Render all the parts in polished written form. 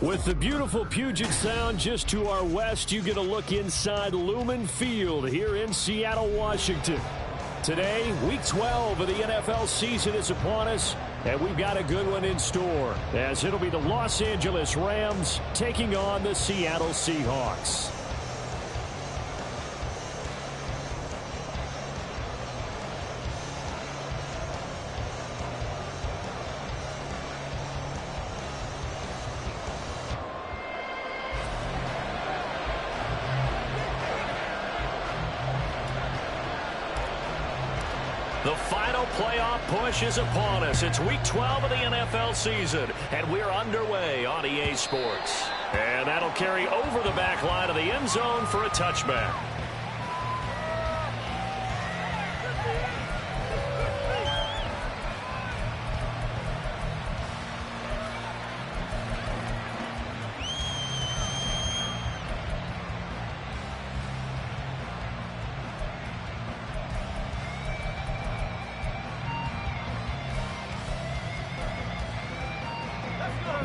With the beautiful Puget Sound just to our west, you get a look inside Lumen Field here in Seattle, Washington. Today, Week 12 of the NFL season is upon us, and we've got a good one in store, as it'll be the Los Angeles Rams taking on the Seattle Seahawks. The final playoff push is upon us. It's Week 12 of the NFL season, and we're underway on EA Sports. And that'll carry over the back line of the end zone for a touchback.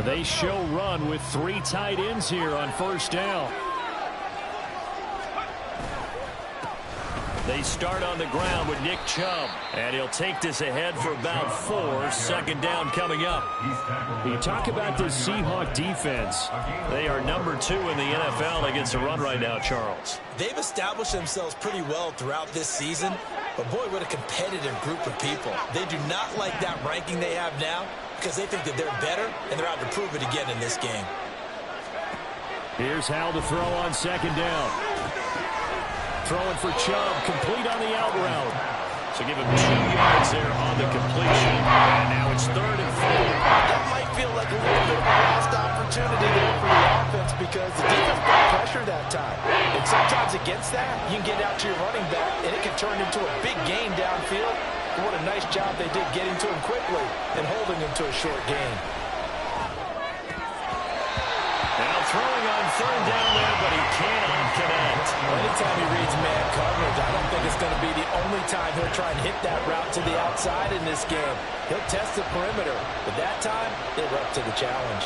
They show run with 3 tight ends here on first down. They start on the ground with Nick Chubb, and he'll take this ahead for about 4. Second down coming up. You talk about this Seahawk defense. They are number 2 in the NFL against the run right now, Charles. They've established themselves pretty well throughout this season, but boy, what a competitive group of people. They do not like that ranking they have now, because they think that they're better, and they're out to prove it again in this game. Here's Hal to throw on second down. Throwing for Chubb, complete on the out route. So give him 2 yards there on the completion. And now it's 3rd and 4. That might feel like a little bit of a lost opportunity there for the offense because the defense got pressure that time. And sometimes against that, you can get out to your running back, and it can turn into a big gain downfield. What a nice job they did getting to him quickly and holding him to a short gain. Now throwing on 3rd down there, but he cannot connect. Anytime he reads man coverage, I don't think it's going to be the only time he'll try and hit that route to the outside in this game. He'll test the perimeter, but that time, they were up to the challenge.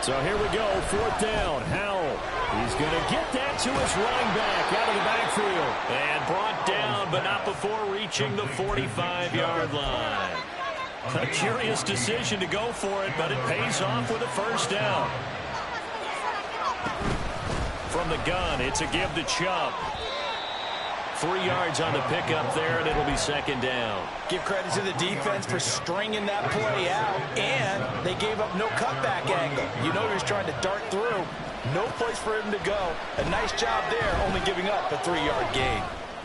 So here we go, 4th down. Howell, he's going to get that to his running back out of the backfield. And brought down, but not before reaching the 45-yard line. A curious decision to go for it, but it pays off with a first down. From the gun, it's a give to Chubb. 3 yards on the pickup there, and it'll be second down. Give credit to the defense for stringing that play out, and they gave up no cutback angle. You know he was trying to dart through. No place for him to go. A nice job there, only giving up a 3-yard gain.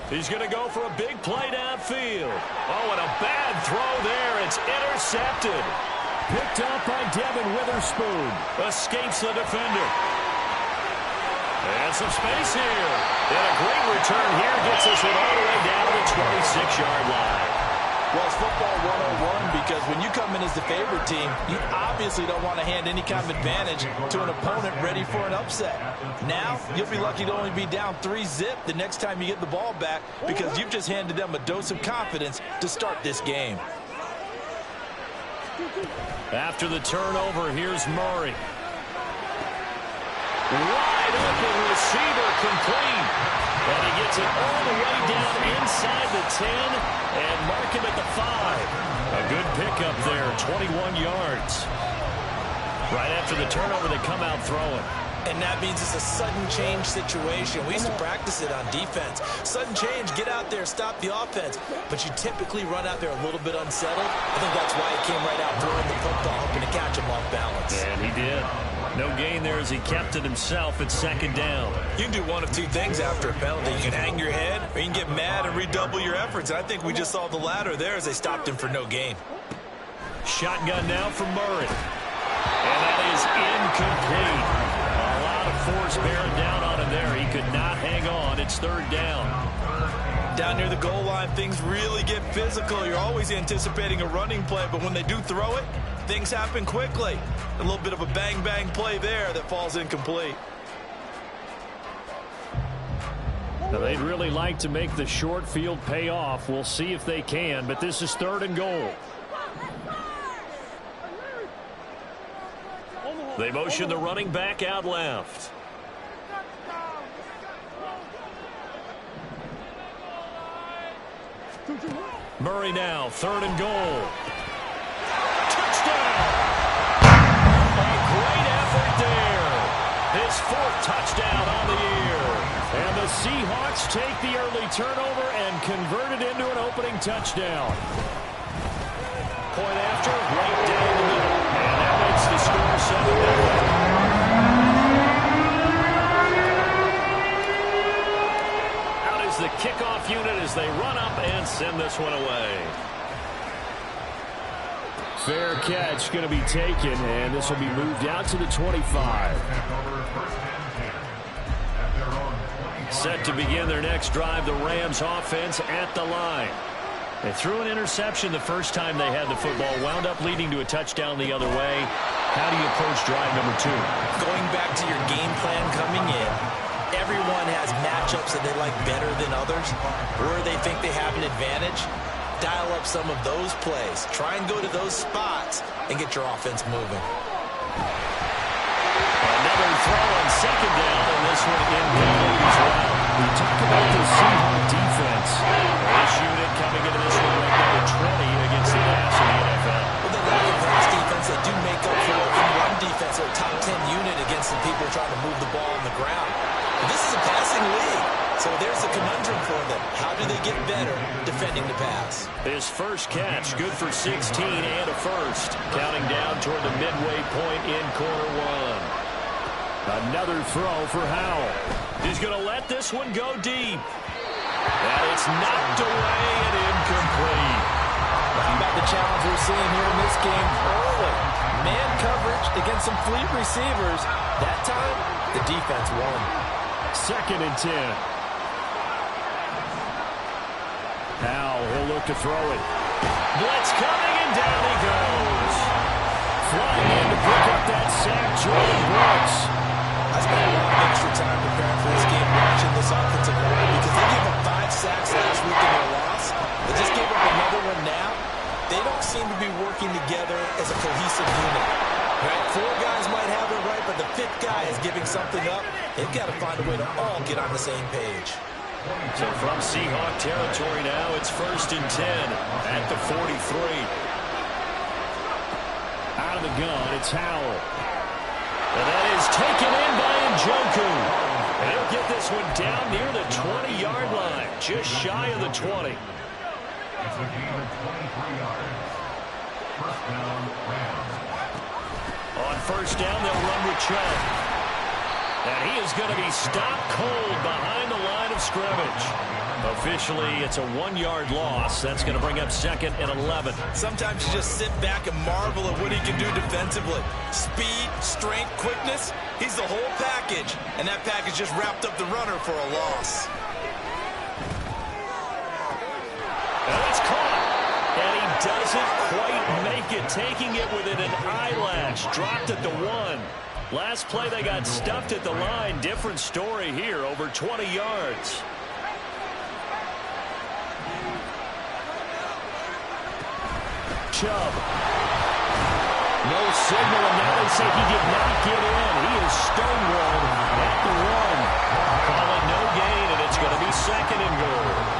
He's going to go for a big play downfield. Oh, and a bad throw there. It's intercepted. Picked up by Devin Witherspoon. Escapes the defender. And some space here. And a great return here gets us all the way down to the 26-yard line. Well, it's football 101 because when you come in as the favorite team, you obviously don't want to hand any kind of advantage to an opponent ready for an upset. Now, you'll be lucky to only be down 3-zip the next time you get the ball back because you've just handed them a dose of confidence to start this game. After the turnover, here's Murray. Wide open receiver complete. And he gets it all the way down inside the 10 and mark him at the 5. A good pickup there, 21 yards. Right after the turnover, they come out throwing. And that means it's a sudden change situation. We used to practice it on defense. Sudden change, get out there, stop the offense. But you typically run out there a little bit unsettled. I think that's why he came right out throwing the football, hoping to catch him off balance. And he did. No gain there as he kept it himself at second down. You can do one of 2 things after a penalty. You can hang your head, or you can get mad and redouble your efforts. I think we just saw the latter there as they stopped him for no gain. Shotgun now from Murray. And that is incomplete. A lot of force bearing down on him there. He could not hang on. It's 3rd down. Down near the goal line, things really get physical. You're always anticipating a running play, but when they do throw it, things happen quickly. A little bit of a bang-bang play there that falls incomplete. Now, they'd really like to make the short field pay off. We'll see if they can, but this is 3rd and goal. They motion the running back out left. Murray now, 3rd and goal. Touchdown! A great effort there. His 4th touchdown on the year. And the Seahawks take the early turnover and convert it into an opening touchdown. Point after, right down the middle. And that makes the score 7-0. Out is the kickoff unit as they run up and send this one away. Fair catch going to be taken, and this will be moved out to the 25. Set to begin their next drive, the Rams offense at the line. They threw an interception the first time they had the football, wound up leading to a touchdown the other way. How do you approach drive number 2? Going back to your game plan coming in, everyone has matchups that they like better than others, where they think they have an advantage. Dial up some of those plays. Try and go to those spots and get your offense moving. Another throw on 2nd down, and this one incomplete as well. We talk about the Seahawks defense. This unit coming into this one ranked number 20 against the pass in the NFL. Well, they lack a pass defense. They do make up for it in run defense. They're a top 10 unit against the people trying to move the ball on the ground. But this is a passing league. So there's a conundrum for them. How do they get better defending the pass? His first catch, good for 16 and a first. Counting down toward the midway point in quarter 1. Another throw for Howell. He's going to let this one go deep. And it's knocked away and incomplete. How about the challenge we're seeing here in this game early? Man coverage against some fleet receivers. That time, the defense won. 2nd and 10. Howell, he'll look to throw it. Blitz coming, and down he goes. Flying in to pick up that sack, Jordan Brooks. I spent a lot of extra time preparing for this game watching this offensive line because they gave up 5 sacks last week in their loss. They just gave up another one now. They don't seem to be working together as a cohesive unit. Right? 4 guys might have it right, but the 5th guy is giving something up. They've got to find a way to all get on the same page. So from Seahawk territory now, it's 1st and 10 at the 43. Out of the gun, it's Howell. And that is taken in by Njoku. And he'll get this one down near the 20-yard line, just shy of the 20. It's a gain of 23 yards. First down, Rams. On 1st down, they'll run with Chubb. And he is going to be stopped cold behind the line of scrimmage. Officially, it's a 1-yard loss. That's going to bring up 2nd and 11. Sometimes you just sit back and marvel at what he can do defensively. Speed, strength, quickness, he's the whole package. And that package just wrapped up the runner for a loss. And it's caught. And he doesn't quite make it, taking it within an eyelash. Dropped at the 1. Last play, they got stuffed at the line. Different story here, over 20 yards. Chubb. No signal, and now they say he did not get in. He is stonewalled at the 1. Call it no gain, and it's going to be 2nd and goal.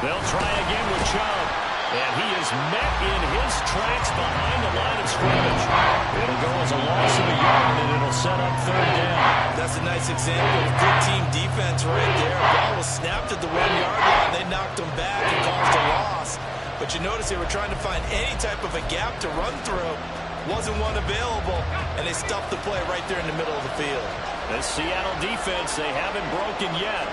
They'll try again with Chubb. And he is met in his tracks behind the line of scrimmage. It'll go as a loss of a yard, and it'll set up 3rd down. That's a nice example of good team defense right there. Ball was snapped at the 1-yard line. They knocked him back and caused a loss. But you notice they were trying to find any type of a gap to run through. Wasn't one available, and they stuffed the play right there in the middle of the field. The Seattle defense, they haven't broken yet.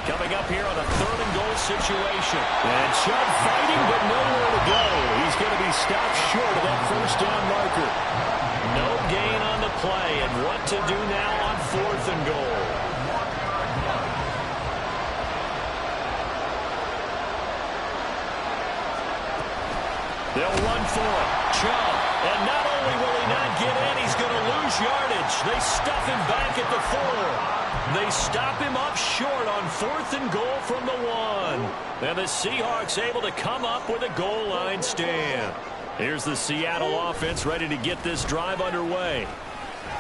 Coming up here on a 3rd and goal situation. And Chubb fighting, but nowhere to go. He's going to be stopped short of that 1st down marker. No gain on the play, and what to do now on 4th and goal. They'll run for it. Chubb. And not only will he not get in, he's going to lose yardage. catch. They stuff him back at the 4. They stop him up short on 4th and goal from the 1. And the Seahawks able to come up with a goal line stand. Here's the Seattle offense ready to get this drive underway.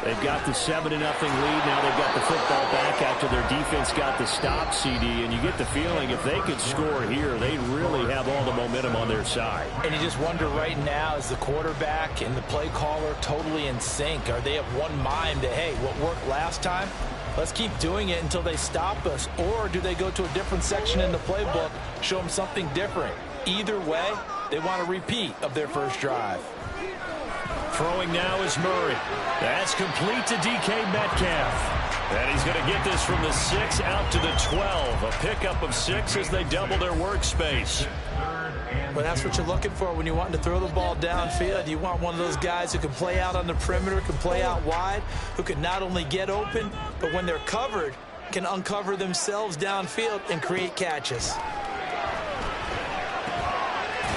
They've got the 7-0 lead. Now they've got the football back after their defense got the stop, CD. And you get the feeling if they could score here, they really have all the momentum on their side. And you just wonder right now, is the quarterback and the play caller totally in sync? Are they of one mind that, hey, what worked last time, let's keep doing it until they stop us? Or do they go to a different section in the playbook, show them something different? Either way, they want a repeat of their first drive. Throwing now is Murray. That's complete to DK Metcalf. And he's going to get this from the 6 out to the 12. A pickup of 6 as they double their workspace. Well, that's what you're looking for when you want to throw the ball downfield. You want one of those guys who can play out on the perimeter, can play out wide, who can not only get open, but when they're covered, can uncover themselves downfield and create catches.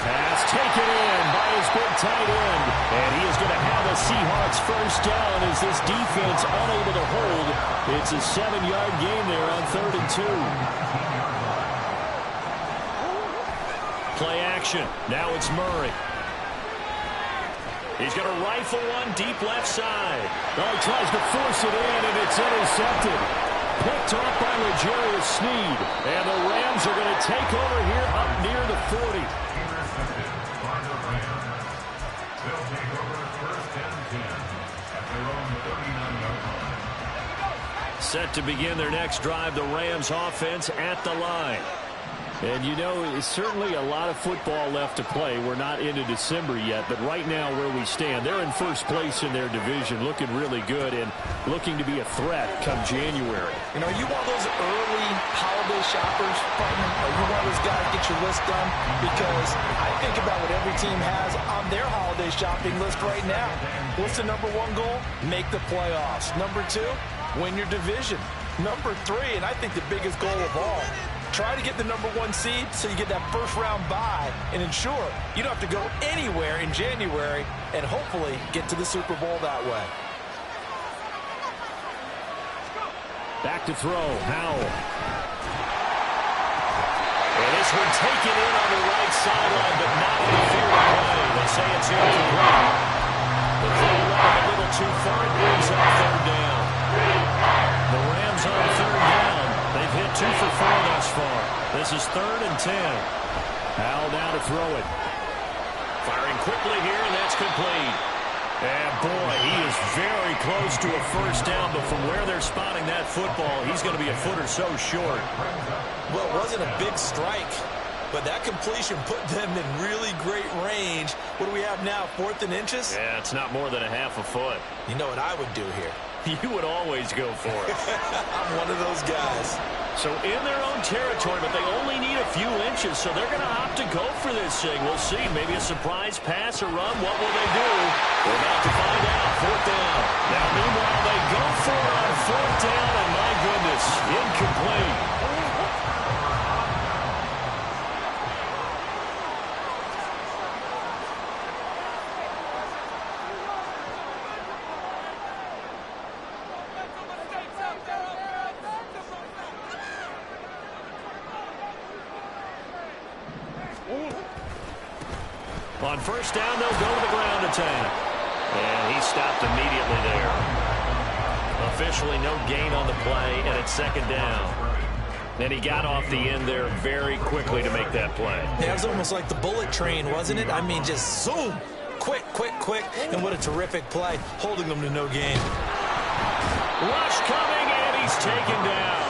Pass taken in by his big tight end. And he is going to have a Seahawks first down as this defense unable to hold. It's a 7-yard gain there on 3rd and 2. Play action. Now it's Murray. He's going to rifle one deep left side. Oh, he tries to force it in, and it's intercepted. Picked off by L'Jarius Sneed. And the Rams are going to take over here up near the 40. Set to begin their next drive, the Rams offense at the line. And, you know, it's certainly a lot of football left to play. We're not into December yet, but right now where we stand, they're in first place in their division, looking really good and looking to be a threat come January. You know, are you one of those early holiday shoppers, partner? Are you one of those guys get your list done? Because I think about what every team has on their holiday shopping list right now. What's the number 1 goal? Make the playoffs. Number 2, win your division. Number 3, and I think the biggest goal of all, try to get the number 1 seed so you get that first-round bye and ensure you don't have to go anywhere in January and hopefully get to the Super Bowl that way. Back to throw, Howell. And this one taken in on the right sideline, but not in the field of play. They say it's incomplete. The throw went a little too far. It brings up 3rd down. The Rams on 3rd down. They've hit 2 for 4 thus far. This is 3rd and 10. Howell now to throw it. Firing quickly here, and that's complete. And, boy, he is very close to a first down, but from where they're spotting that football, he's going to be a foot or so short. Well, it wasn't a big strike, but that completion put them in really great range. What do we have now, 4th and inches? Yeah, it's not more than a half a foot. You know what I would do here? You would always go for it. I'm one of those guys. So in their own territory, but they only need a few inches, so they're going to opt to go for this thing. We'll see. Maybe a surprise pass or run. What will they do? We're about to find out. 4th down. Now, meanwhile, they go for it on 4th down, and my goodness, incomplete. On first down, they'll go to the ground attack. And he stopped immediately there. Officially no gain on the play, and it's 2nd down. And he got off the end there very quickly to make that play. Yeah, it was almost like the bullet train, wasn't it? I mean, just zoom. Quick, quick, quick. And what a terrific play, holding them to no gain. Rush coming, and he's taken down.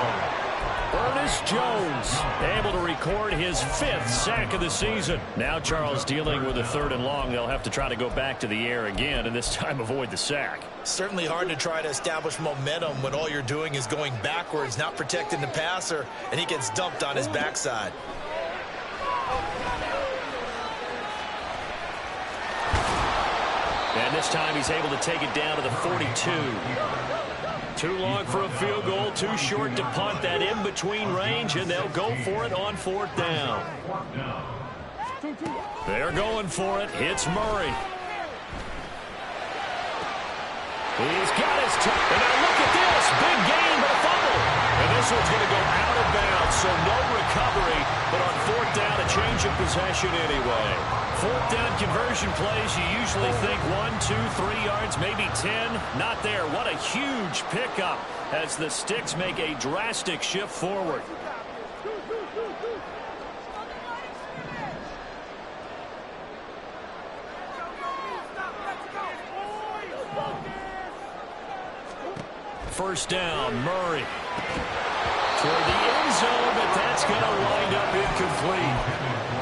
Ernest Jones able to record his 5th sack of the season. Now Charles dealing with a 3rd and long. They'll have to try to go back to the air again, and this time avoid the sack. Certainly hard to try to establish momentum when all you're doing is going backwards, not protecting the passer, and he gets dumped on his backside. And this time he's able to take it down to the 42. Too long for a field goal, too short to punt. That in-between range, and they'll go for it on 4th down. They're going for it. It's Murray. He's got his time. And now look at this. Big gain, but a fumble. And this one's going to go out of bounds, so no recovery. But on fourth down, a change of possession anyway. Fourth down conversion plays, you usually think 1, 2, 3 yards, maybe 10. Not there. What a huge pickup as the Sticks make a drastic shift forward. First down, Murray. Toward the end zone, but that's going to wind up incomplete.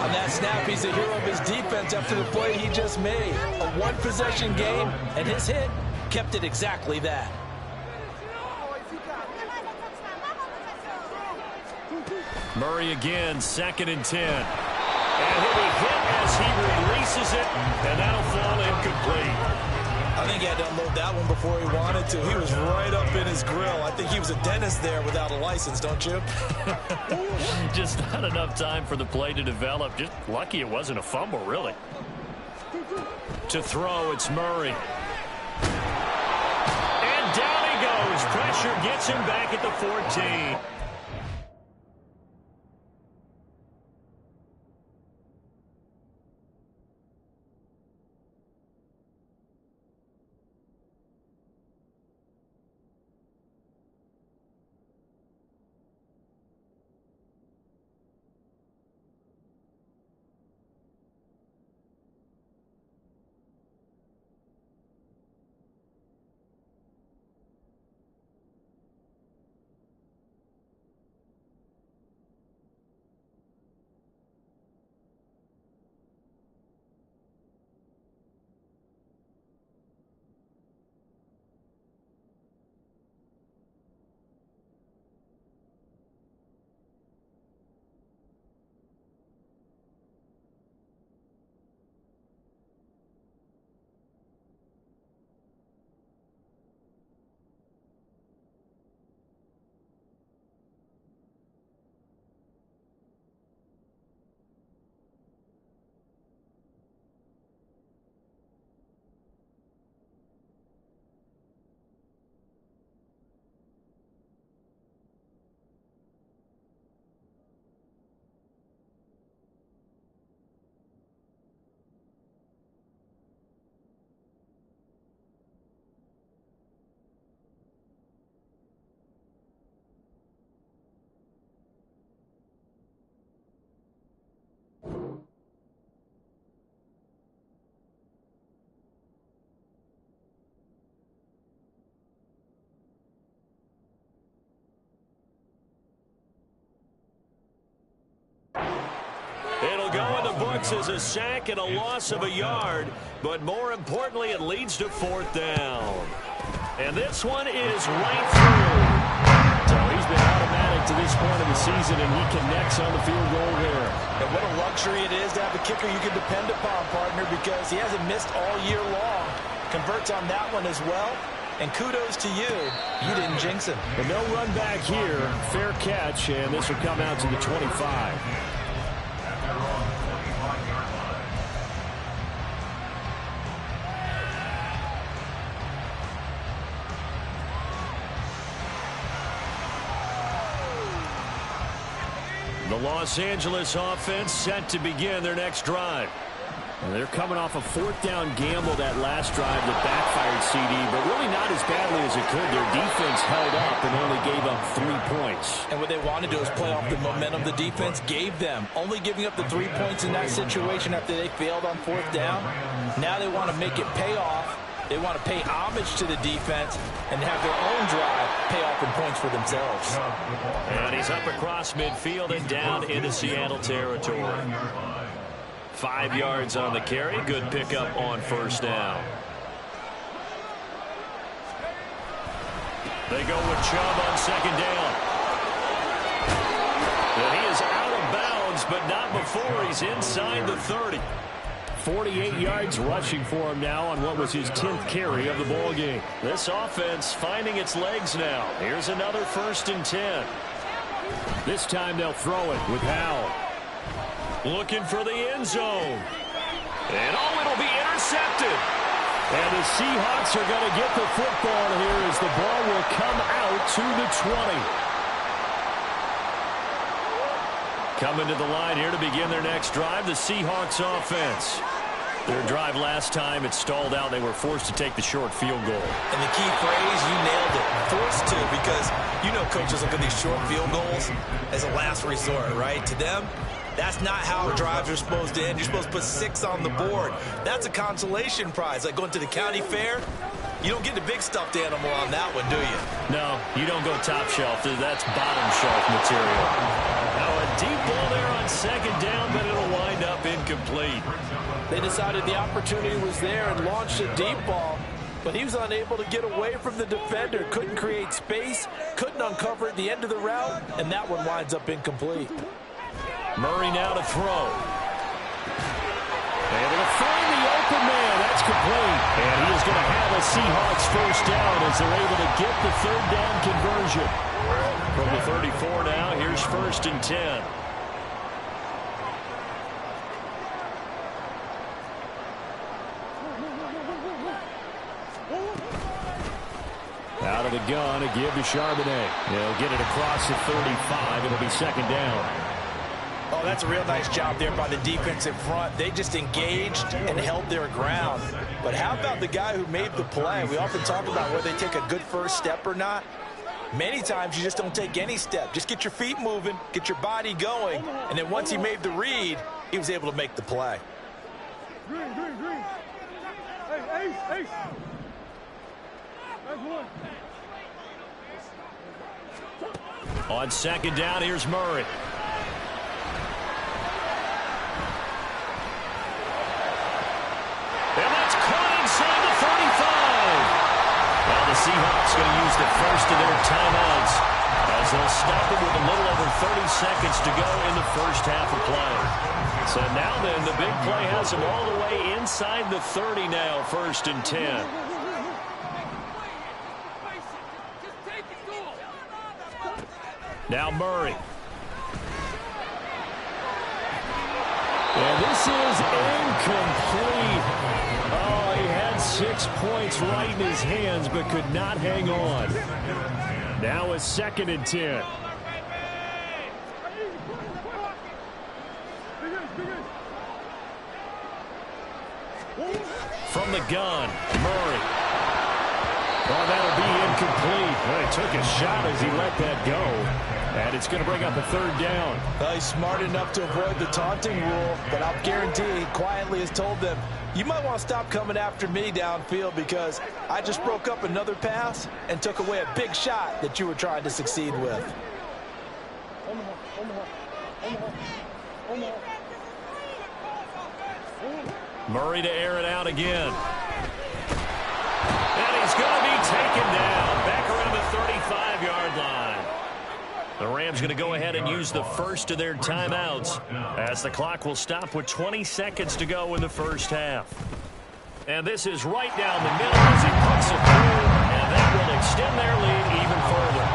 On that snap, he's the hero of his defense after the play he just made. A one-possession game, and his hit kept it exactly that. Murray again, 2nd and 10. And he'll be hit as he releases it, and that'll fall incomplete. I think he had to unload that one before he wanted to. He was right up in his grill. I think he was a dentist there without a license, don't you? Just not enough time for the play to develop. Just lucky it wasn't a fumble, really. To throw, it's Murray. And down he goes. Pressure gets him back at the 14. It'll go in the books as a sack and a loss of a yard, but more importantly, it leads to 4th down. And this one is right through. So he's been automatic to this point of the season, and he connects on the field goal there. And what a luxury it is to have a kicker you can depend upon, partner, because he hasn't missed all year long. Converts on that one as well. And kudos to you. You didn't jinx him. But no run back here. Fair catch, and this will come out to the 25. The Los Angeles offense set to begin their next drive. And they're coming off a 4th down gamble that last drive that backfired CD, but really not as badly as it could. Their defense held up and only gave up 3 points. And what they wanted to do is play off the momentum the defense gave them. Only giving up the 3 points in that situation after they failed on 4th down. Now they want to make it pay off. They want to pay homage to the defense and have their own drive pay off in points for themselves. And he's up across midfield and down into Seattle territory. 5 yards on the carry. Good pickup on 1st down. They go with Chubb on 2nd down. And he is out of bounds, but not before he's inside the 30. 48 yards rushing for him now on what was his 10th carry of the ball game. This offense finding its legs now. Here's another 1st and 10. This time they'll throw it with Howell. Looking for the end zone. And it'll be intercepted. And the Seahawks are going to get the football here as the ball will come out to the 20. Coming to the line here to begin their next drive, the Seahawks offense. Their drive last time, it stalled out. They were forced to take the short field goal. And the key phrase, you nailed it. Forced to, because you know coaches look at these short field goals as a last resort, right? To them, that's not how drives are supposed to end. You're supposed to put 6 on the board. That's a consolation prize. Like going to the county fair, you don't get the big stuffed animal on that one, do you? No, you don't go top shelf. That's bottom shelf material. Now a deep ball there on second down, but it'll wind up incomplete. They decided the opportunity was there and launched a deep ball, but he was unable to get away from the defender. Couldn't create space, couldn't uncover at the end of the route, and that one winds up incomplete. Murray now to throw. Able to find the open man. That's complete. And he is going to have a Seahawks first down as they're able to get the third down conversion. From the 34 now, here's 1st and 10. Out of the gun, a give to Charbonnet. They'll get it across the 35. It'll be second down. Oh, that's a real nice job there by the defense in front. They just engaged and held their ground. But how about the guy who made the play? We often talk about whether they take a good first step or not. Many times you just don't take any step. Just get your feet moving, get your body going, and then once he made the read, he was able to make the play. Green. Hey, Ace. On second down, here's Murray. And that's caught inside the 35. Well, the Seahawks going to use the first of their timeouts as they'll stop it with a little over 30 seconds to go in the first half of play. So now then, the big play has them all the way inside the 30 now, 1st and 10. Now Murray. And this is incomplete. Oh, he had 6 points right in his hands, but could not hang on. Now a 2nd and 10. From the gun, Murray. Oh, that'll be incomplete. Well, he took a shot as he let that go. And it's going to bring up a 3rd down. Well, he's smart enough to avoid the taunting rule, but I'll guarantee he quietly has told them, you might want to stop coming after me downfield because I just broke up another pass and took away a big shot that you were trying to succeed with. Murray to air it out again. And he's going to be taken down back around the 35-yard line. The Rams going to go ahead and use the first of their timeouts as the clock will stop with 20 seconds to go in the first half. And this is right down the middle as he puts it through, and that will extend their lead even further.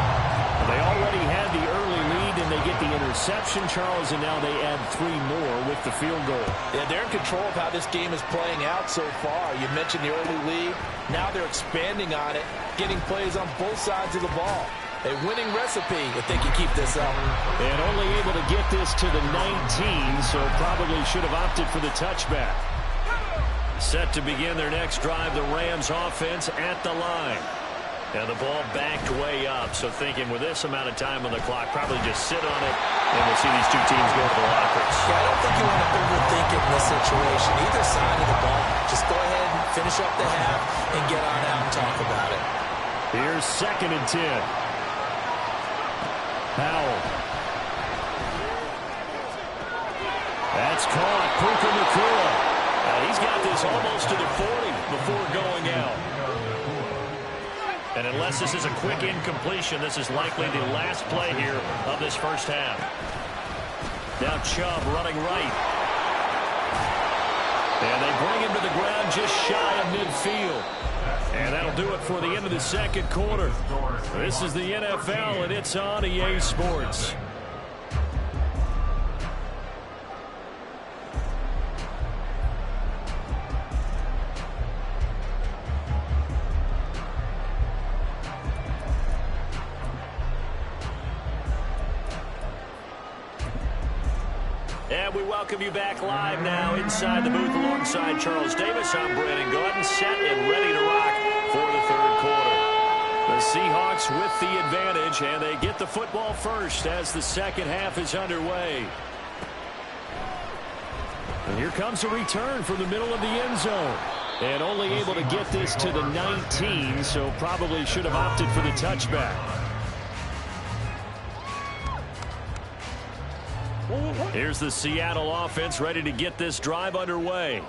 They already had the early lead, and they get the interception, Charles, and now they add 3 more with the field goal. Yeah, they're in control of how this game is playing out so far. You mentioned the early lead. Now they're expanding on it, getting plays on both sides of the ball. A winning recipe if they can keep this up. And only able to get this to the 19, so probably should have opted for the touchback. Set to begin their next drive, the Rams offense at the line. And the ball backed way up, so thinking with this amount of time on the clock, probably just sit on it, and we'll see these two teams go to the lockers. Yeah, I don't think you want to overthink it in this situation. Either side of the ball, just go ahead and finish up the half and get on out and talk about it. Here's 2nd and 10. Powell. That's caught. Puka Nacua. He's got this almost to the 40 before going out. And unless this is a quick incompletion, this is likely the last play here of this first half. Now Chubb running right. And they bring him to the ground just shy of midfield. And that'll do it for the end of the second quarter. This is the NFL, and it's on EA Sports. And we welcome you back live now inside the booth alongside Charles Davis. I'm Brandon Gaudin, set and ready to rock for the third quarter. The Seahawks with the advantage, and they get the football first as the second half is underway. And here comes a return from the middle of the end zone. And only able to get this to the 19, so probably should have opted for the touchback. Here's the Seattle offense ready to get this drive underway.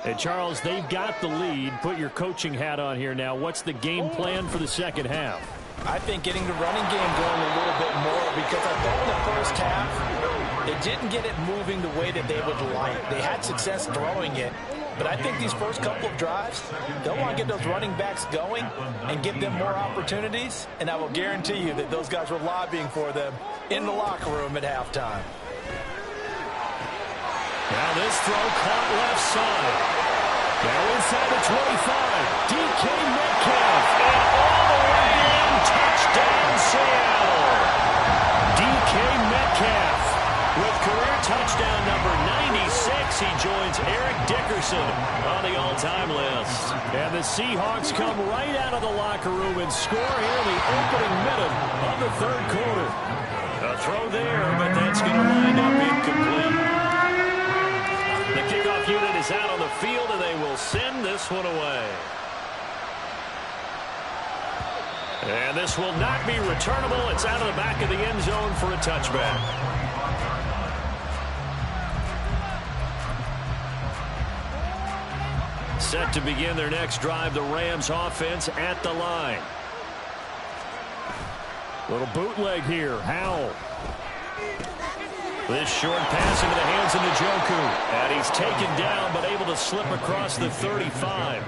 And Charles, they've got the lead. Put your coaching hat on here now. What's the game plan for the second half? I think getting the running game going a little bit more, because I thought in the first half they didn't get it moving the way that they would like. They had success throwing it, but I think these first couple of drives, they'll want to get those running backs going and give them more opportunities, and I will guarantee you that those guys were lobbying for them in the locker room at halftime. Now this throw caught left side. Now inside the 25. DK Metcalf. And all the way in. Touchdown Seattle. DK Metcalf with career touchdown number 96. He joins Eric Dickerson on the all-time list. And the Seahawks come right out of the locker room and score here in the opening minute of the third quarter. A throw there, but that's going to wind up incomplete. The kickoff unit is out on the field, and they will send this one away. And this will not be returnable. It's out of the back of the end zone for a touchback. Set to begin their next drive, the Rams offense at the line. Little bootleg here. Howell. This short pass into the hands of Njoku. And he's taken down, but able to slip across the 35.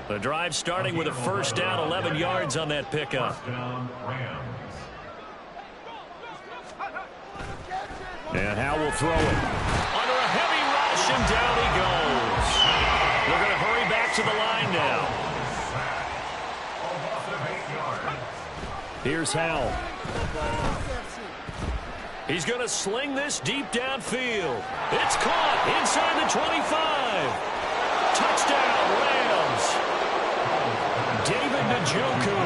The drive starting with a first down, 11 yards on that pickup. And Howell will throw it. Under a heavy rush, and down he goes. They're going to hurry back to the line now. Here's Howell. He's going to sling this deep downfield. It's caught inside the 25. Touchdown, Rams. David Njoku,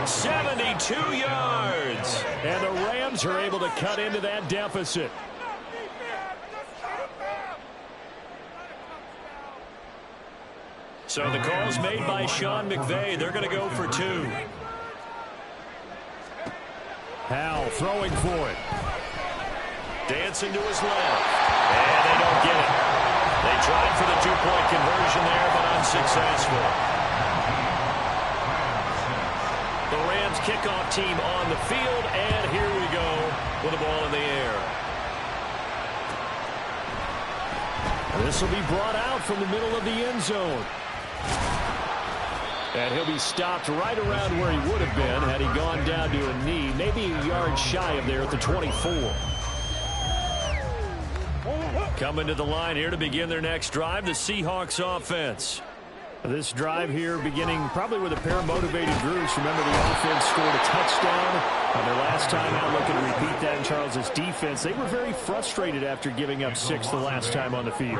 72 yards. And the Rams are able to cut into that deficit. So the call's made by Sean McVay. They're going to go for two. Howell throwing for it. Dancing to his left. And they don't get it. They tried for the two-point conversion there, but unsuccessful. The Rams kickoff team on the field, and here we go with the ball in the air. This will be brought out from the middle of the end zone. And he'll be stopped right around where he would have been had he gone down to a knee, maybe a yard shy of there at the 24. Coming to the line here to begin their next drive, the Seahawks offense. This drive here beginning probably with a pair of motivated groups. Remember, the offense scored a touchdown on their last time out. Looking to repeat that in Charles's defense. They were very frustrated after giving up 6 the last time on the field.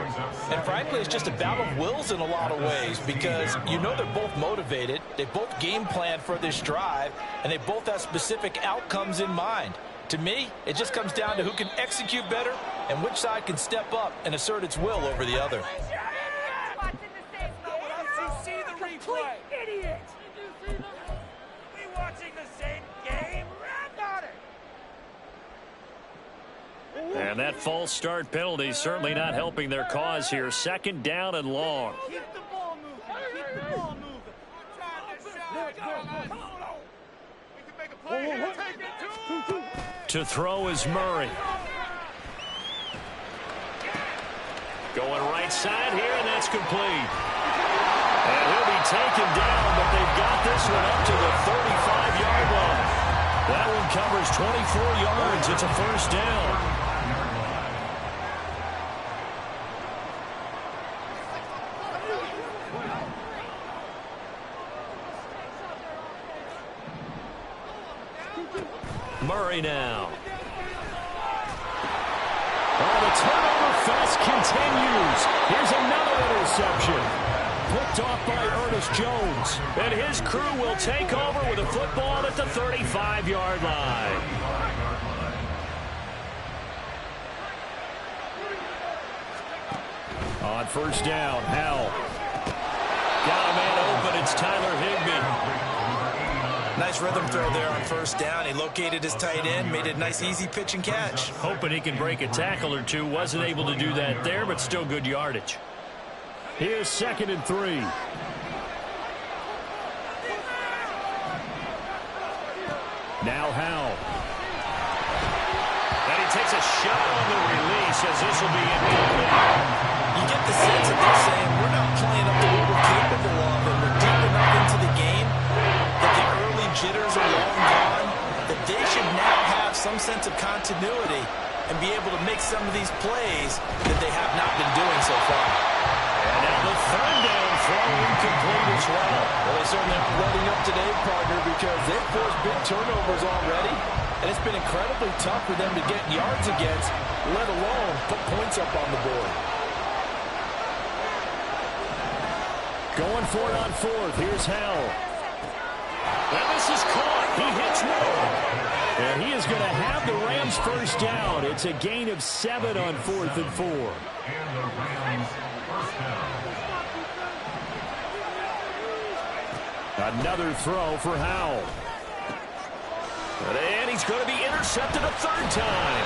And frankly, it's just a battle of wills in a lot of ways, because you know they're both motivated. They both game plan for this drive, and they both have specific outcomes in mind. To me, it just comes down to who can execute better and which side can step up and assert its will over the other. Idiot! We watching the same game? Got it! And that false start penalty certainly not helping their cause here. Second down and long. Keep the ball moving. Keep the ball moving. We can make a play here. Take it to him. To throw is Murray. Going right side here, and that's complete. And he'll be taken down, but they've got this one up to the 35-yard line. That one covers 24 yards. It's a first down. Murray now. Oh, the turnover. slugfest continues. Here's another interception. Picked off by Ernest Jones. And his crew will take over with a football at the 35-yard line. On first down, Howell. Got a man open. It's Tyler Higbee. Nice rhythm throw there on first down. He located his tight end, made it a nice, easy pitch and catch. Hoping he can break a tackle or two. Wasn't able to do that there, but still good yardage. Here's 2nd and 3. Now Howell. And he takes a shot on the release as this will be incomplete. You get the sense that they're saying, we're not playing up to what we're capable of, and we're deep enough into the game that the early jitters are long gone, that they should now have some sense of continuity and be able to make some of these plays that they have not been doing so far. And now the 3rd down throw incomplete as well. Well, they certainly aren't letting up today, partner, because they've forced big turnovers already, and it's been incredibly tough for them to get yards against, let alone put points up on the board. Going for it on 4th. Here's Howell. And this is caught. He hits one. And he is going to have the Rams first down. It's a gain of 7 on 4th and 4. And the Rams first down. Another throw for Howell. And he's going to be intercepted a 3rd time.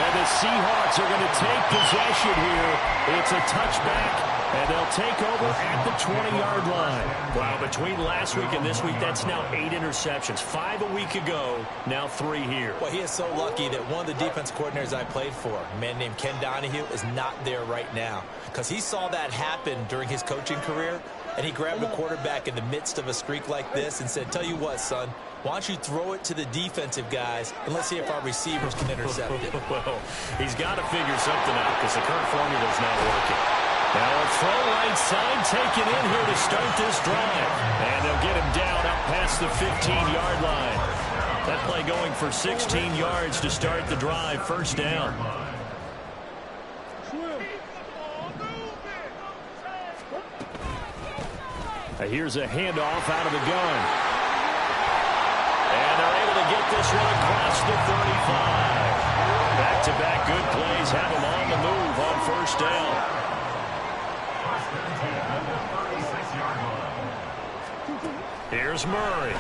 And the Seahawks are going to take possession here. It's a touchback. And they'll take over at the 20-yard line. Wow, between last week and this week, that's now 8 interceptions. 5 a week ago, now 3 here. Well, he is so lucky that one of the defense coordinators I played for, a man named Ken Donahue, is not there right now. Because he saw that happen during his coaching career, and he grabbed a quarterback in the midst of a streak like this and said, tell you what, son, why don't you throw it to the defensive guys, and let's see if our receivers can intercept it. Well, he's got to figure something out because the current formula is not working. Now a throw right side taken in here to start this drive. And they'll get him down up past the 15-yard line. That play going for 16 yards to start the drive. First down. Here's a handoff out of the gun. And they're able to get this one across the 35. Back-to-back good plays have them on the move on first down. Here's Murray. And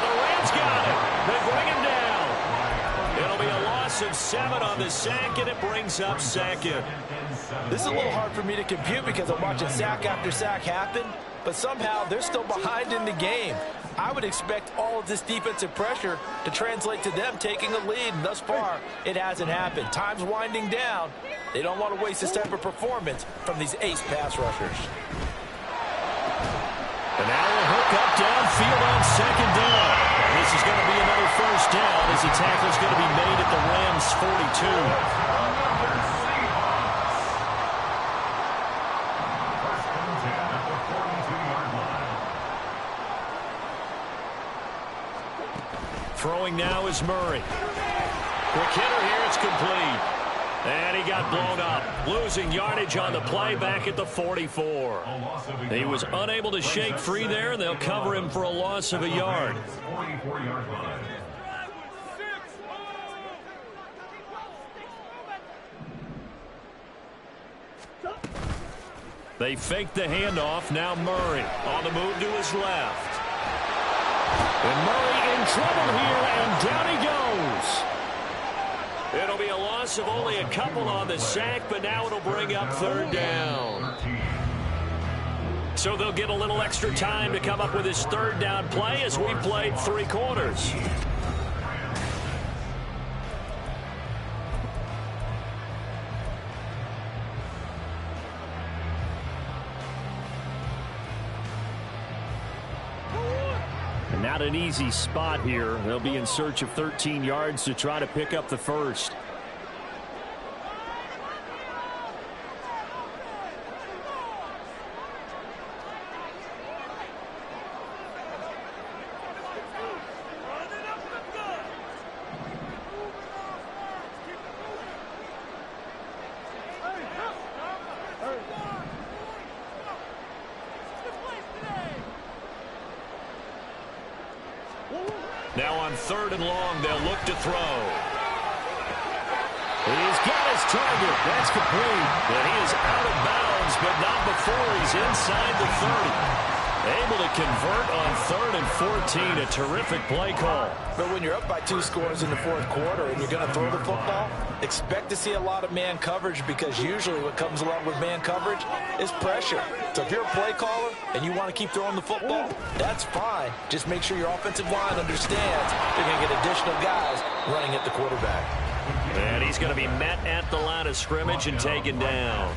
the Rams got him. They bring him down. It'll be a loss of 7 on the sack, and it brings up 2nd. This is a little hard for me to compute because I'm watching sack after sack happen, but somehow they're still behind in the game. I would expect all of this defensive pressure to translate to them taking a lead, and thus far, it hasn't happened. Time's winding down. They don't want to waste this type of performance from these ace pass rushers. And now a hook up downfield on 2nd down. And this is going to be another first down as the tackle's going to be made at the Rams' 42. Throwing now is Murray. Quick hitter here, it's complete. And he got blown up, losing yardage on the play back at the 44. He was unable to shake free there, and they'll cover him for a loss of a yard. They fake the handoff. Now Murray on the move to his left. And Murray in trouble here, and down he goes. It'll be a loss of only a couple on the sack, but now it'll bring up 3rd down. So they'll get a little extra time to come up with his 3rd down play as we played 3 quarters. Not an easy spot here. They'll be in search of 13 yards to try to pick up the first. Now on 3rd and long, they'll look to throw. He's got his target. That's complete. And he is out of bounds, but not before he's inside the 30. Able to convert on 3rd and 14. A terrific play call. But when you're up by 2 scores in the 4th quarter and you're going to throw the football, expect to see a lot of man coverage, because usually what comes along with man coverage is pressure. So if you're a play caller and you want to keep throwing the football, that's fine. Just make sure your offensive line understands they're going to get additional guys running at the quarterback. And he's going to be met at the line of scrimmage and taken down.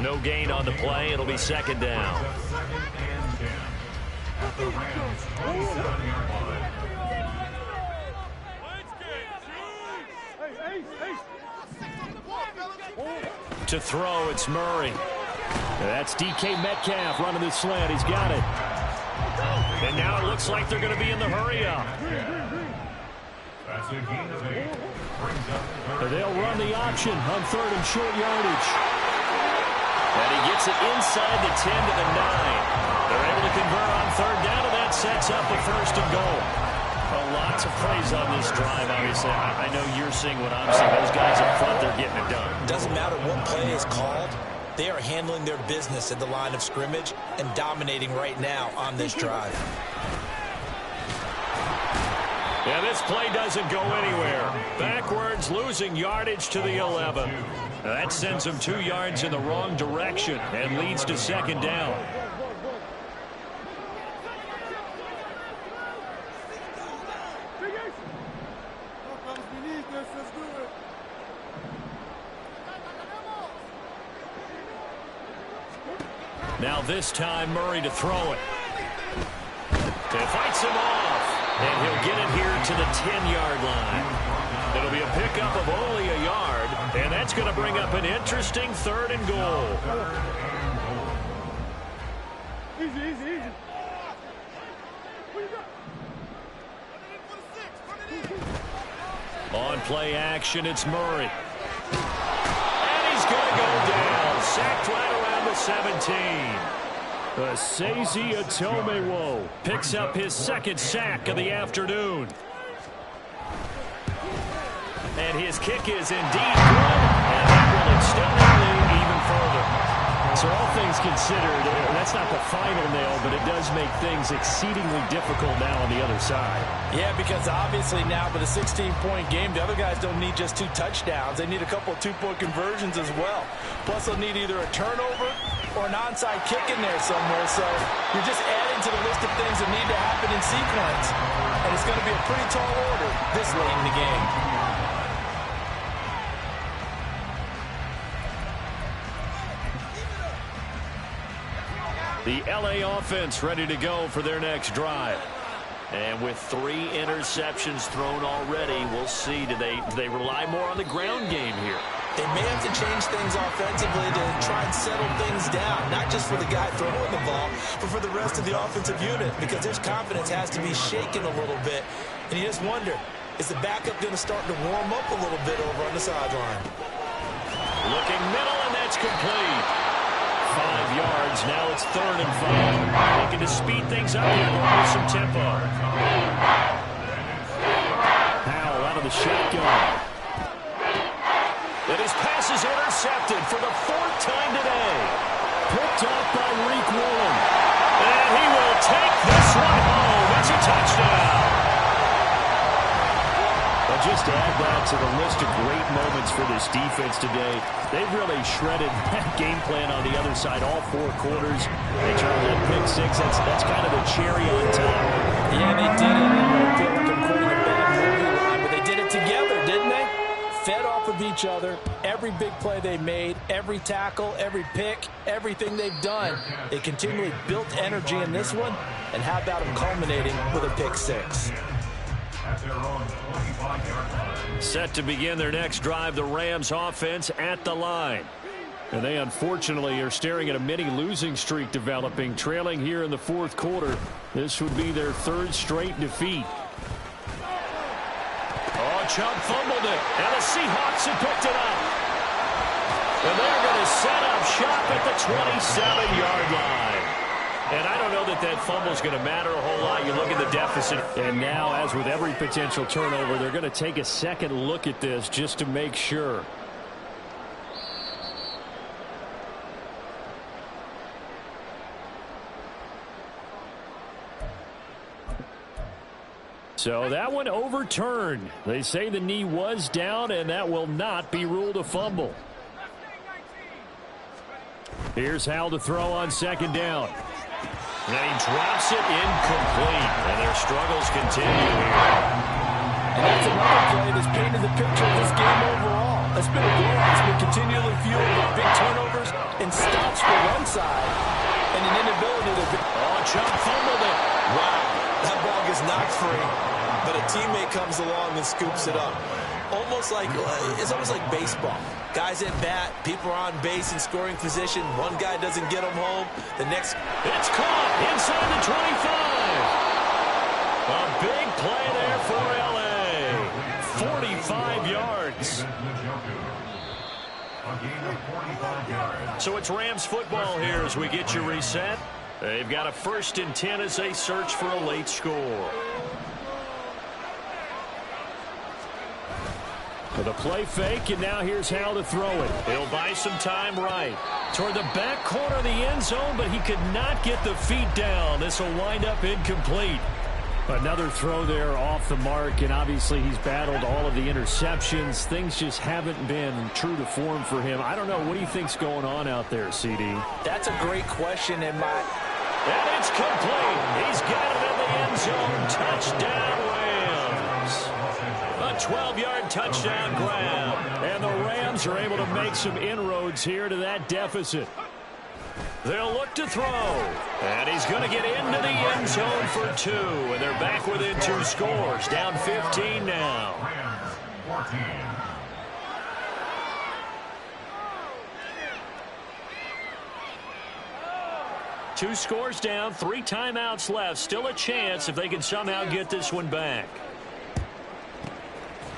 No gain on the play. It'll be 2nd down. To throw, it's Murray. That's DK Metcalf running the slant. He's got it. And now it looks like they're going to be in the hurry-up. They'll run the option on 3rd and short yardage. And he gets it inside the 10 to the 9. They're able to convert on 3rd down, and that sets up a 1st and goal. Well, lots of praise on this drive, obviously. I know you're seeing what I'm seeing. Those guys up front, they're getting it done. Doesn't matter what play is called. They are handling their business at the line of scrimmage and dominating right now on this drive. Yeah, this play doesn't go anywhere. Backwards, losing yardage to the 11. That sends them 2 yards in the wrong direction and leads to 2nd down. Now this time, Murray to throw it. It fights him off. And he'll get it here to the 10-yard line. It'll be a pickup of only a yard, and that's going to bring up an interesting 3rd and goal. Easy. On play action, it's Murray. And he's going to go down. Sacked right around the 17. Asezi Atomewo picks up his 2nd sack of the afternoon. And his kick is indeed good, and that will extend the lead even further. So all things considered, that's not the final nail, but it does make things exceedingly difficult now on the other side. Yeah, because obviously now with a 16-point game, the other guys don't need just 2 touchdowns. They need a couple of 2-point conversions as well. Plus, they'll need either a turnover or an onside kick in there somewhere. So you're just adding to the list of things that need to happen in sequence. And it's going to be a pretty tall order this late in the game. The LA offense ready to go for their next drive. And with 3 interceptions thrown already, we'll see. Do they rely more on the ground game here? They may have to change things offensively to try and settle things down, not just for the guy throwing the ball, but for the rest of the offensive unit, because their confidence has to be shaken a little bit. And you just wonder, is the backup going to start to warm up a little bit over on the sideline? Looking middle, and that's complete. 5 yards. Now it's 3rd and 5. Looking to speed things up here, going with some tempo. Howell out of the shotgun. And his pass is intercepted for the 4th time today. Picked off by Reek Woolen. And he will take this one home. It's a touchdown. Well, just to add that to the list of great moments for this defense today, they've really shredded that game plan on the other side all 4 quarters. They turned that pick 6. That's kind of the cherry on top. Yeah, they did it. I feel like I'm quoting a bad movie line, but they did it together, didn't they? Fed off of each other. Every big play they made, every tackle, every pick, everything they've done. They continually built energy in this one, and how about them culminating with a pick 6? Set to begin their next drive, the Rams offense at the line. And they unfortunately are staring at a mini losing streak developing, trailing here in the 4th quarter. This would be their 3rd straight defeat. Oh, Chubb fumbled it, and the Seahawks have picked it up. And they're going to set up shop at the 27-yard line. And I don't know that that fumble's going to matter a whole lot. You look at the deficit. And now, as with every potential turnover, they're going to take a second look at this just to make sure. So that one overturned. They say the knee was down, and that will not be ruled a fumble. Here's Howell to throw on second down. And he drops it incomplete. And their struggles continue here. And that's another play that's painted the picture of this game overall. It's been a blowout. It's been continually fueled with big turnovers and stops for one side and an inability to... Oh, Chubb fumbled it. Wow, that ball gets knocked free, but a teammate comes along and scoops it up. It's almost like baseball. Guys at bat, people are on base in scoring position. One guy doesn't get them home. The next... It's caught inside the 25. A big play there for L.A. 45 yards. So it's Rams football here as we get you reset. They've got a 1st and 10 as they search for a late score. With a play fake, and now here's Howell to throw it. He'll buy some time right. Toward the back corner of the end zone, but he could not get the feet down. This will wind up incomplete. Another throw there off the mark, and obviously he's battled all of the interceptions. Things just haven't been true to form for him. I don't know. What do you think's going on out there, CD? That's a great question, and it's complete. He's got it in the end zone. Touchdown, Rams. A 12-yard touchdown grab. And the Rams are able to make some inroads here to that deficit. They'll look to throw. And he's going to get into the end zone for 2. And they're back within 2 scores. Down 15 now. 14. 2 scores down, 3 timeouts left. Still a chance if they can somehow get this one back.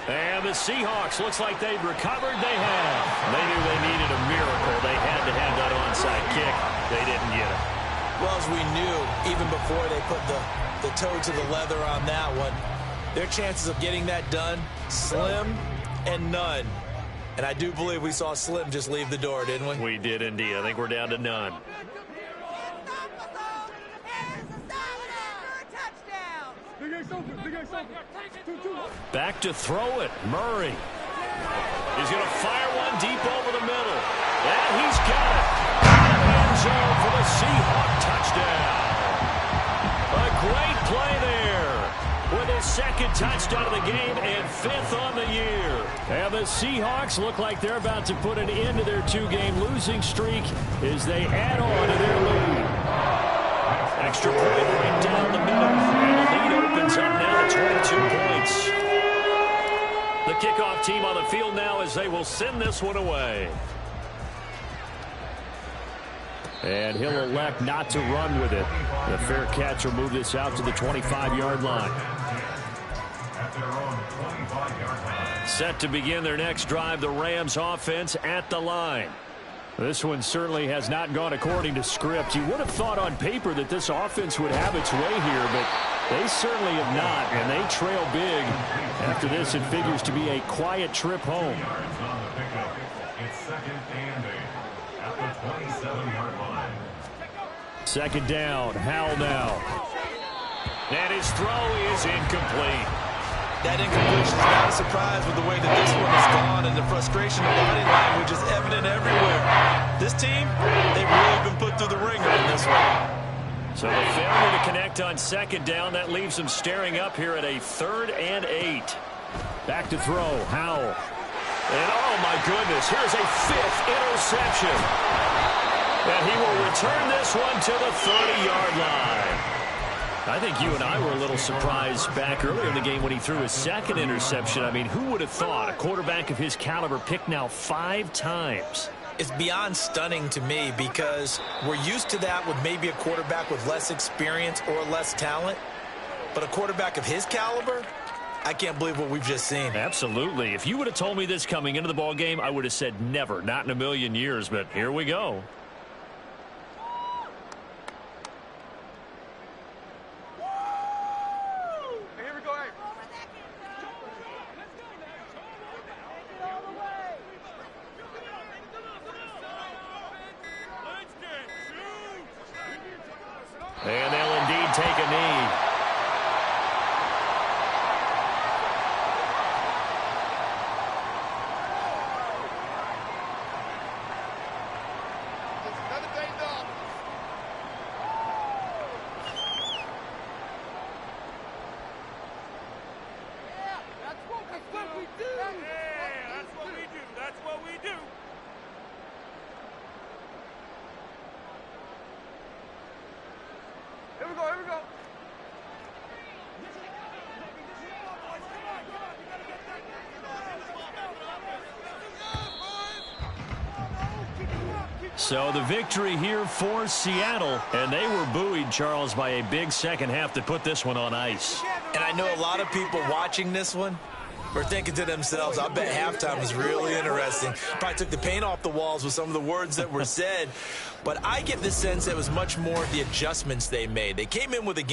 And the Seahawks, looks like they've recovered. They have. They knew they needed a miracle. They had to have that onside kick. They didn't get it. well, as we knew, even before they put the toe to the leather on that one, their chances of getting that done, slim and none. And I do believe we saw Slim just leave the door, didn't we? We did indeed. I think we're down to none. Back to throw it. Murray. He's going to fire one deep over the middle. And he's got it. End zone for the Seahawk touchdown. A great play there. With his second touchdown of the game and 5th on the year. And the Seahawks look like they're about to put an end to their 2-game losing streak as they add on to their lead. Extra point right down the middle. And the lead opens up now to 22 points. The kickoff team on the field now as they will send this one away. And he'll elect not to run with it. The fair catch will move this out to the 25-yard line. Set to begin their next drive, the Rams offense at the line. This one certainly has not gone according to script. You would have thought on paper that this offense would have its way here, but they certainly have not, and they trail big. After this, it figures to be a quiet trip home. It's 2nd and 8 at the 27-yard line. Second down, Howell now. And his throw is incomplete. That incompletion is not a surprise with the way that this one has gone, and the frustration of body language is evident everywhere. This team, they've really been put through the ringer in this one. So the failure to connect on second down, that leaves them staring up here at a 3rd and 8. Back to throw, Howell. And oh my goodness, here's a 5th interception. And he will return this one to the 30-yard line. I think you and I were a little surprised back earlier in the game when he threw his 2nd interception. I mean, who would have thought a quarterback of his caliber picked now 5 times? It's beyond stunning to me because we're used to that with maybe a quarterback with less experience or less talent. But a quarterback of his caliber, I can't believe what we've just seen. Absolutely. If you would have told me this coming into the ball game, I would have said never, not in a million years. But here we go. And they'll indeed take a knee. Here we go. So the victory here for Seattle, and they were buoyed, Charles, by a big second half that put this one on ice. And I know a lot of people watching this one were thinking to themselves, I bet halftime was really interesting. Probably took the paint off the walls with some of the words that were said. But I get the sense it was much more the adjustments they made. They came in with a game